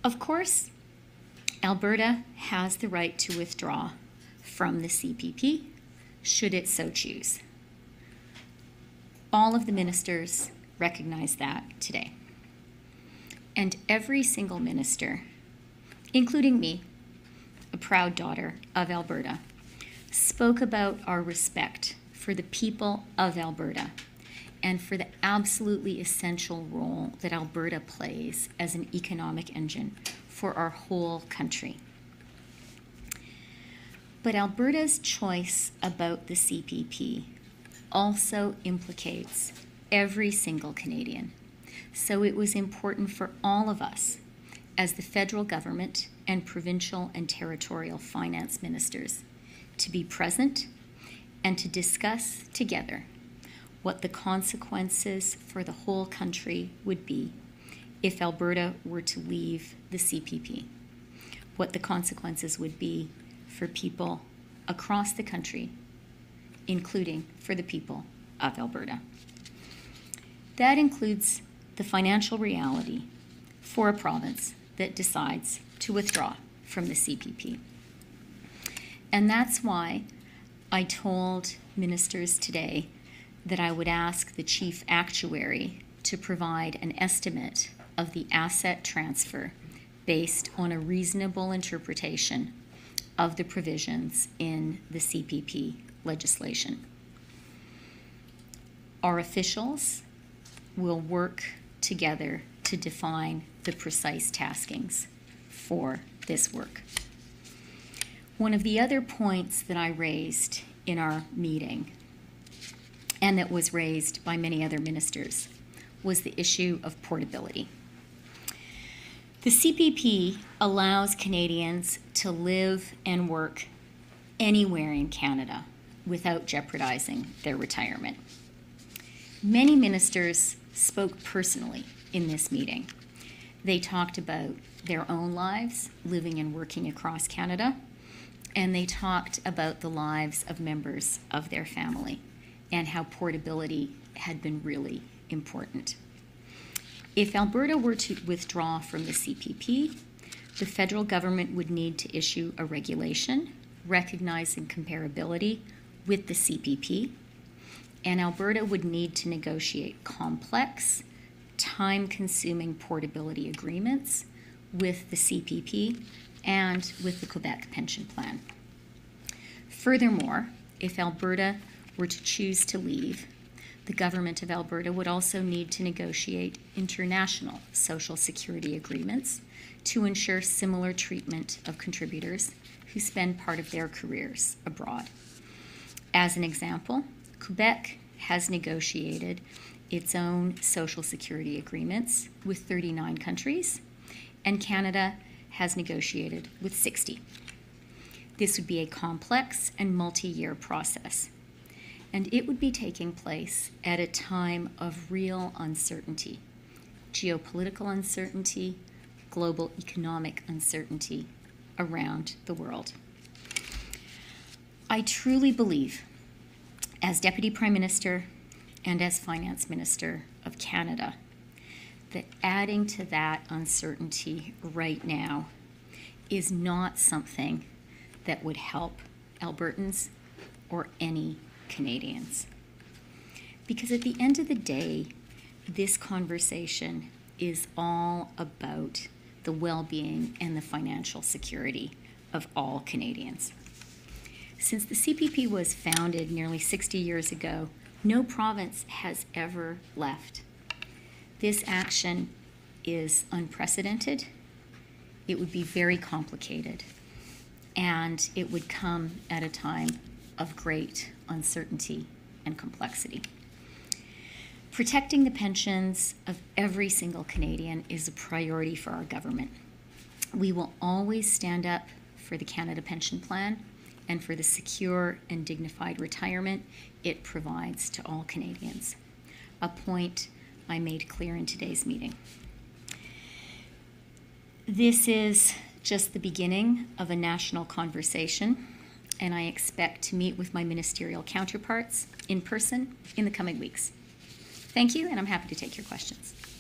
Of course, Alberta has the right to withdraw from the CPP should it so choose. All of the ministers recognize that today. And every single minister, including me, a proud daughter of Alberta, spoke about our respect for the people of Alberta and for the absolutely essential role that Alberta plays as an economic engine for our whole country. But Alberta's choice about the CPP also implicates every single Canadian. So it was important for all of us as the federal government and provincial and territorial finance ministers to be present and to discuss together what the consequences for the whole country would be if Alberta were to leave the CPP, what the consequences would be for people across the country, including for the people of Alberta. That includes the financial reality for a province that decides to withdraw from the CPP. And that's why I told ministers today that I would ask the chief actuary to provide an estimate of the asset transfer based on a reasonable interpretation of the provisions in the CPP legislation. Our officials will work together to define the precise taskings for this work. One of the other points that I raised in our meeting, and that was raised by many other ministers, was the issue of portability. The CPP allows Canadians to live and work anywhere in Canada without jeopardizing their retirement. Many ministers spoke personally in this meeting. They talked about their own lives living and working across Canada, and they talked about the lives of members of their family and how portability had been really important. If Alberta were to withdraw from the CPP, the federal government would need to issue a regulation recognizing comparability with the CPP, and Alberta would need to negotiate complex, time-consuming portability agreements with the CPP and with the Quebec pension plan. Furthermore, if Alberta were to choose to leave, the government of Alberta would also need to negotiate international social security agreements to ensure similar treatment of contributors who spend part of their careers abroad. As an example, Quebec has negotiated its own social security agreements with 39 countries, and Canada has negotiated with 60. This would be a complex and multi-year process, and it would be taking place at a time of real uncertainty, geopolitical uncertainty, global economic uncertainty around the world. I truly believe, as Deputy Prime Minister and as Finance Minister of Canada, that adding to that uncertainty right now is not something that would help Albertans or any Canadians. Because at the end of the day, this conversation is all about the well-being and the financial security of all Canadians. Since the CPP was founded nearly 60 years ago, no province has ever left. This action is unprecedented. It would be very complicated, and it would come at a time of great uncertainty and complexity. Protecting the pensions of every single Canadian is a priority for our government. We will always stand up for the Canada Pension Plan and for the secure and dignified retirement it provides to all Canadians, a point I made clear in today's meeting. This is just the beginning of a national conversation, and I expect to meet with my ministerial counterparts in person in the coming weeks. Thank you, and I'm happy to take your questions.